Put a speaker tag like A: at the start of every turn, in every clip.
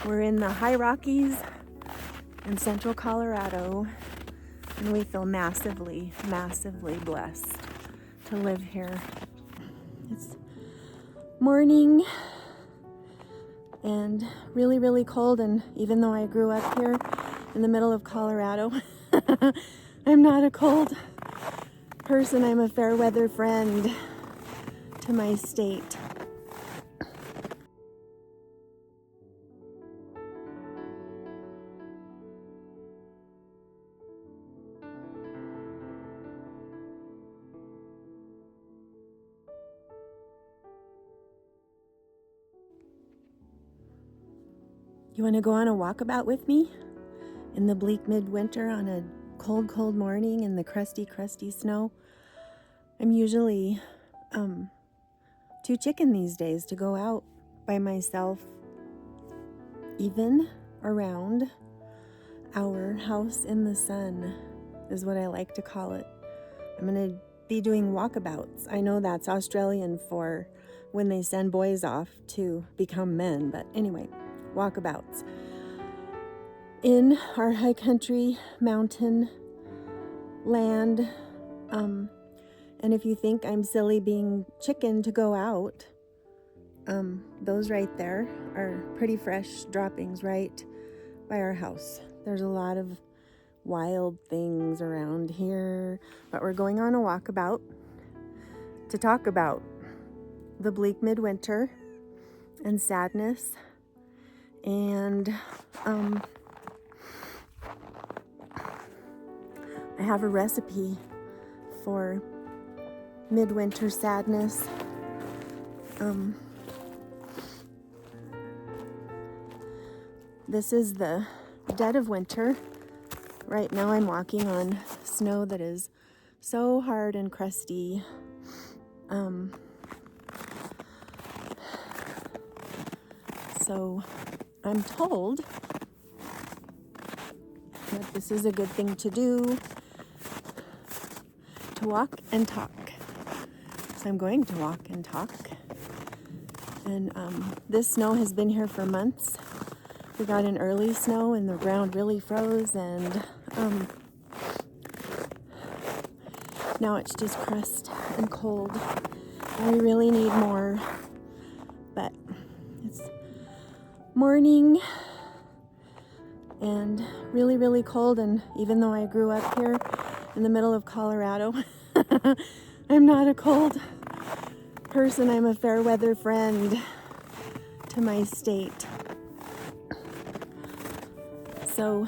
A: We're in the high Rockies in central Colorado, and we feel massively, massively blessed to live here. It's morning and really, really cold, and even though I grew up here in the middle of Colorado, I'm not a cold person. I'm a fair weather friend to my state. You want to go on a walkabout with me in the bleak midwinter on a cold, cold morning in the crusty, crusty snow? I'm usually too chicken these days to go out by myself, even around our house in the sun is what I like to call it. I'm going to be doing walkabouts. I know that's Australian for when they send boys off to become men, but anyway, walkabouts in our high country mountain land. And if you think I'm silly being chicken to go out, those right there are pretty fresh droppings right by our house. There's a lot of wild things around here, but we're going on a walkabout to talk about the bleak midwinter and sadness. And I have a recipe for midwinter sadness. This is the dead of winter. Right now I'm walking on snow that is so hard and crusty. So I'm told that this is a good thing to do, to walk and talk. So I'm going to walk and talk. And this snow has been here for months. We got an early snow and the ground really froze, and now it's just crust and cold. And we really need more. But it's morning and really, really cold, and even though I grew up here in the middle of Colorado, I'm not a cold person. I'm a fair weather friend to my state. So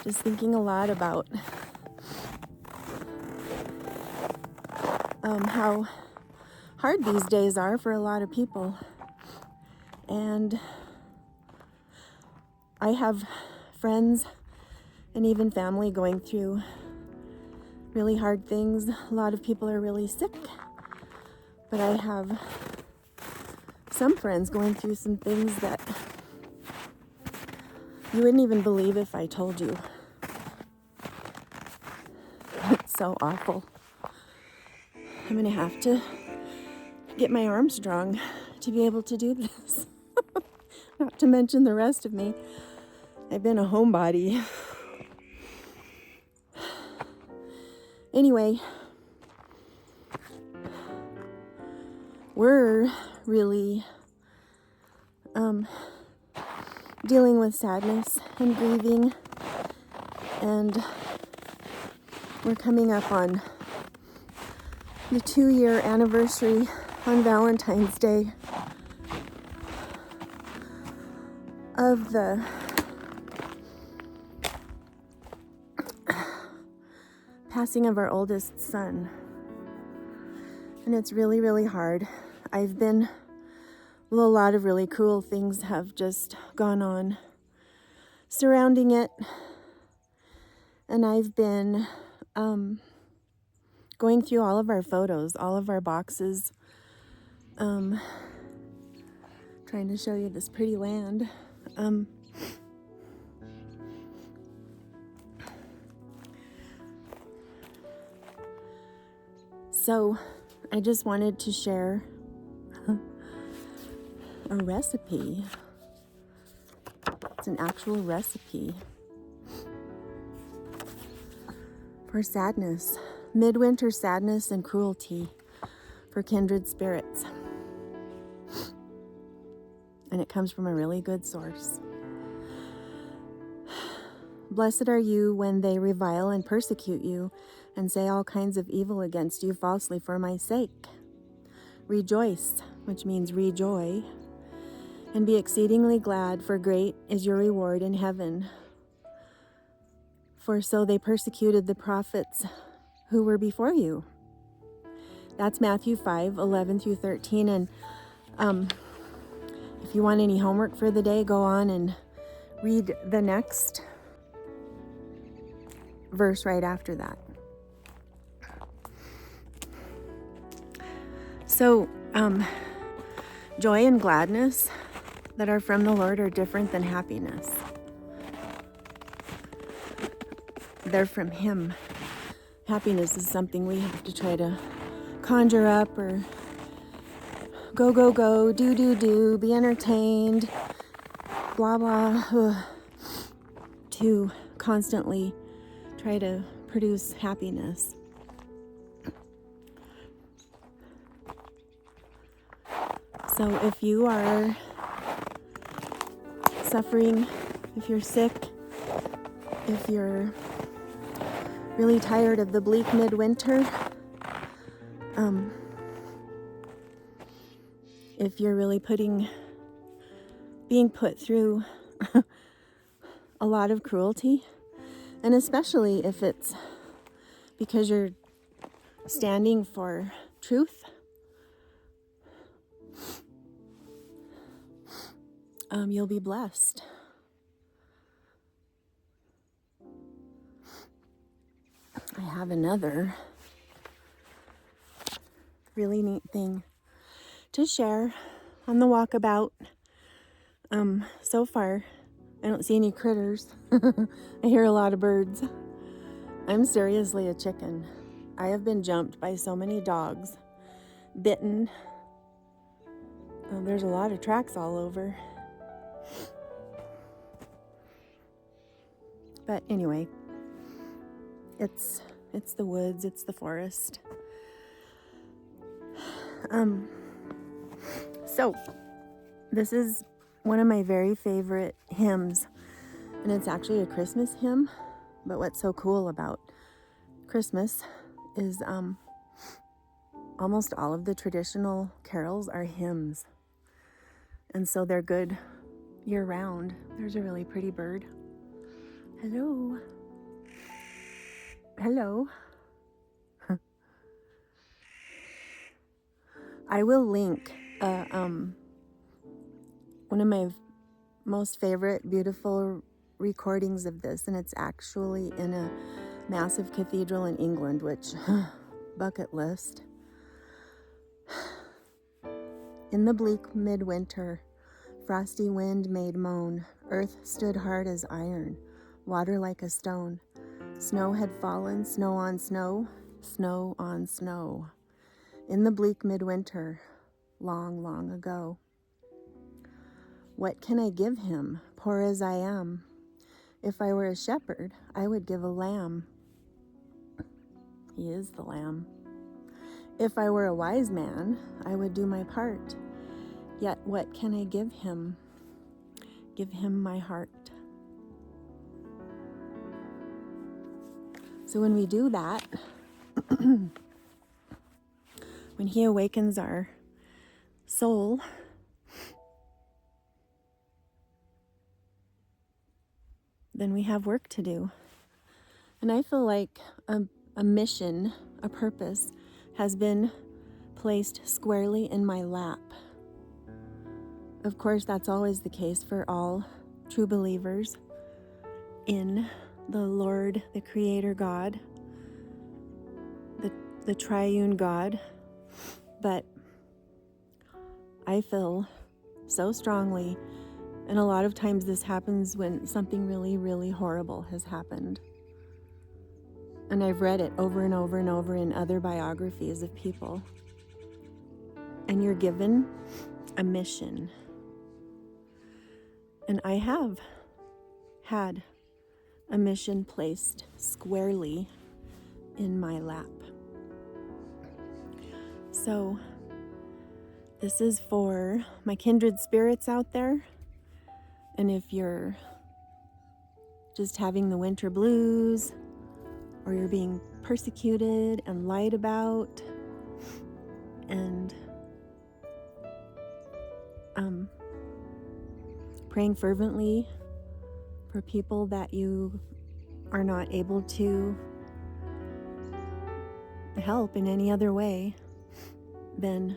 A: just thinking a lot about how hard these days are for a lot of people. And I have friends and even family going through really hard things. A lot of people are really sick, but I have some friends going through some things that you wouldn't even believe if I told you. It's so awful. I'm gonna have to get my arms strong to be able to do this. Not to mention the rest of me. I've been a homebody. Anyway, we're really dealing with sadness and grieving, and we're coming up on the 2-year anniversary on Valentine's Day of the passing of our oldest son. And it's really, really hard. A lot of really cruel things have just gone on surrounding it. And I've been going through all of our photos, all of our boxes, trying to show you this pretty land. So I just wanted to share a recipe It's an actual recipe for sadness. Midwinter sadness and cruelty for kindred spirits. And it comes from a really good source. Blessed are you when they revile and persecute you and say all kinds of evil against you falsely for my sake. Rejoice, which means rejoice, and be exceedingly glad, for great is your reward in heaven. For so they persecuted the prophets who were before you. That's Matthew 5:11-13. And if you want any homework for the day, go on and read the next verse right after that. So, joy and gladness that are from the Lord are different than happiness. They're from Him. Happiness is something we have to try to conjure up or go, do, be entertained, blah, blah, to constantly try to produce happiness. So if you are suffering, if you're sick, if you're really tired of the bleak midwinter, if you're really being put through a lot of cruelty, and especially if it's because you're standing for truth, you'll be blessed. I have another really neat thing to share on the walkabout. So far, I don't see any critters. I hear a lot of birds. I'm seriously a chicken. I have been jumped by so many dogs, bitten. There's a lot of tracks all over. But anyway, it's the woods, it's the forest. So this is one of my very favorite hymns, and it's actually a Christmas hymn. But what's so cool about Christmas is almost all of the traditional carols are hymns, and so they're good year round. There's a really pretty bird. Hello. I will link one of my most favorite beautiful recordings of this, and it's actually in a massive cathedral in England, which bucket list. In the bleak midwinter, frosty wind made moan, earth stood hard as iron, water like a stone. Snow had fallen, snow on snow, snow on snow. In the bleak midwinter, long, long ago. What can I give him, poor as I am? If I were a shepherd, I would give a lamb. He is the lamb. If I were a wise man, I would do my part. Yet what can I give him? Give him my heart. So when we do that, when He awakens our soul, then we have work to do. And I feel like a mission, a purpose, has been placed squarely in my lap. Of course, that's always the case for all true believers in the Lord, the Creator God, the triune God. But I feel so strongly, and a lot of times this happens when something really, really horrible has happened. And I've read it over and over and over in other biographies of people. And you're given a mission. And I have had a mission placed squarely in my lap. So this is for my kindred spirits out there. And if you're just having the winter blues, or you're being persecuted and lied about, and praying fervently for people that you are not able to help in any other way, then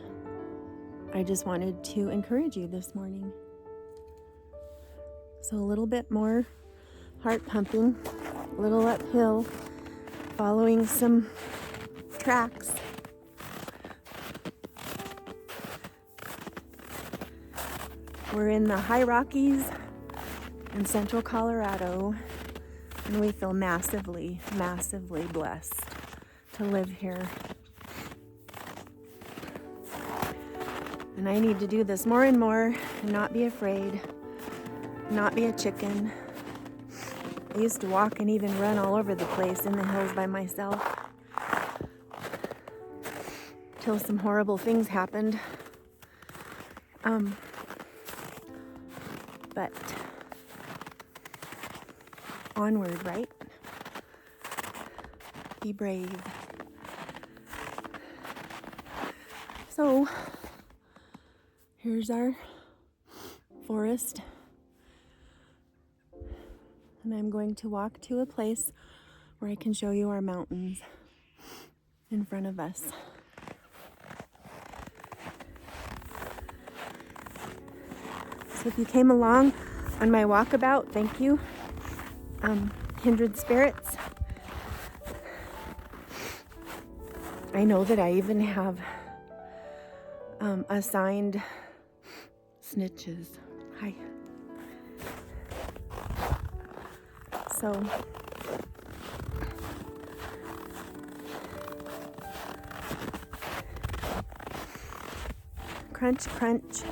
A: I just wanted to encourage you this morning. So a little bit more heart pumping, a little uphill, following some tracks. We're in the high Rockies in central Colorado, and we feel massively, massively blessed to live here. And I need to do this more and more and not be afraid, not be a chicken. I used to walk and even run all over the place in the hills by myself till some horrible things happened. But onward, right? Be brave. So here's our forest. And I'm going to walk to a place where I can show you our mountains in front of us. So if you came along on my walkabout, thank you. Kindred spirits. I know that I even have assigned snitches. Hi. So crunch, crunch,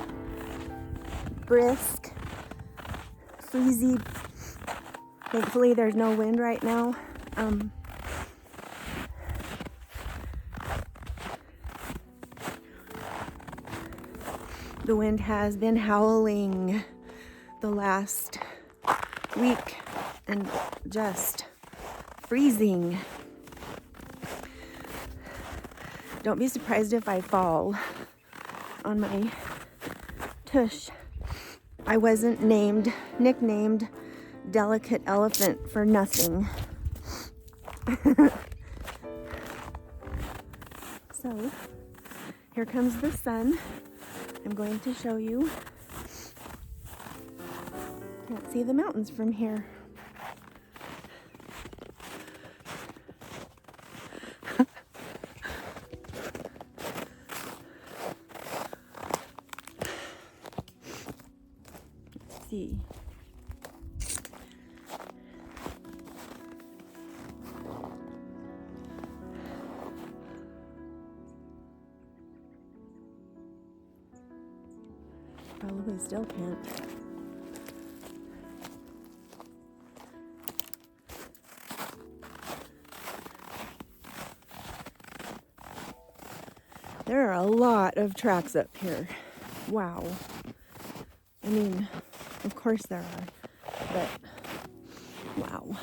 A: brisk, freezy. Thankfully, there's no wind right now. The wind has been howling the last week and just freezing. Don't be surprised if I fall on my tush. I wasn't nicknamed Delicate Elephant for nothing. So, here comes the sun. I'm going to show you. Can't see the mountains from here. Let's see. Probably still can't. There are a lot of tracks up here. Wow. I mean, of course there are, but wow.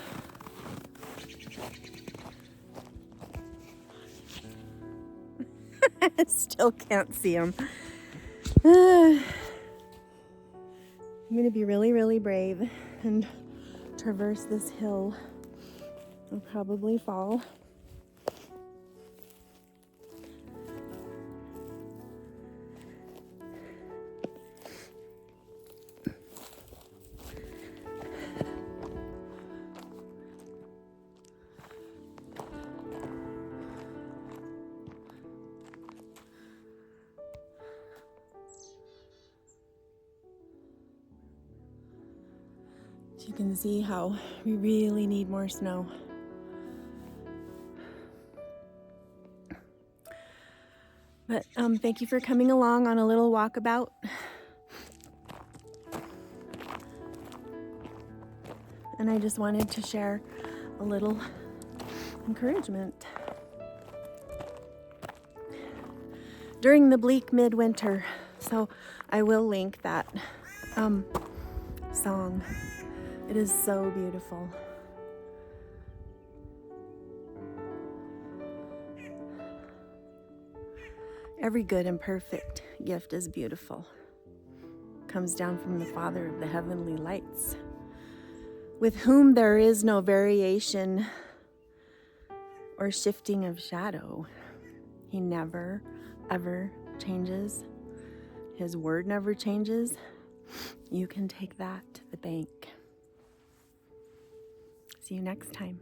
A: Still can't see them. I'm going to be really, really brave and traverse this hill. I'll probably fall. You can see how we really need more snow. But thank you for coming along on a little walkabout. And I just wanted to share a little encouragement. During the bleak midwinter. So I will link that song. It is so beautiful. Every good and perfect gift is beautiful. Comes down from the Father of the heavenly lights, with whom there is no variation or shifting of shadow. He never, ever changes. His word never changes. You can take that to the bank. See you next time.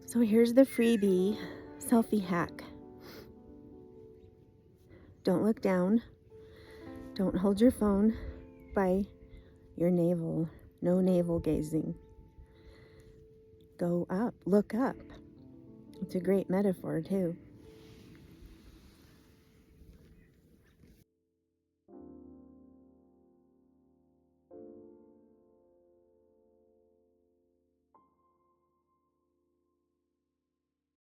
A: So here's the freebie selfie hack. Don't look down. Don't hold your phone by your navel. No navel gazing. Go up. Look up. It's a great metaphor too.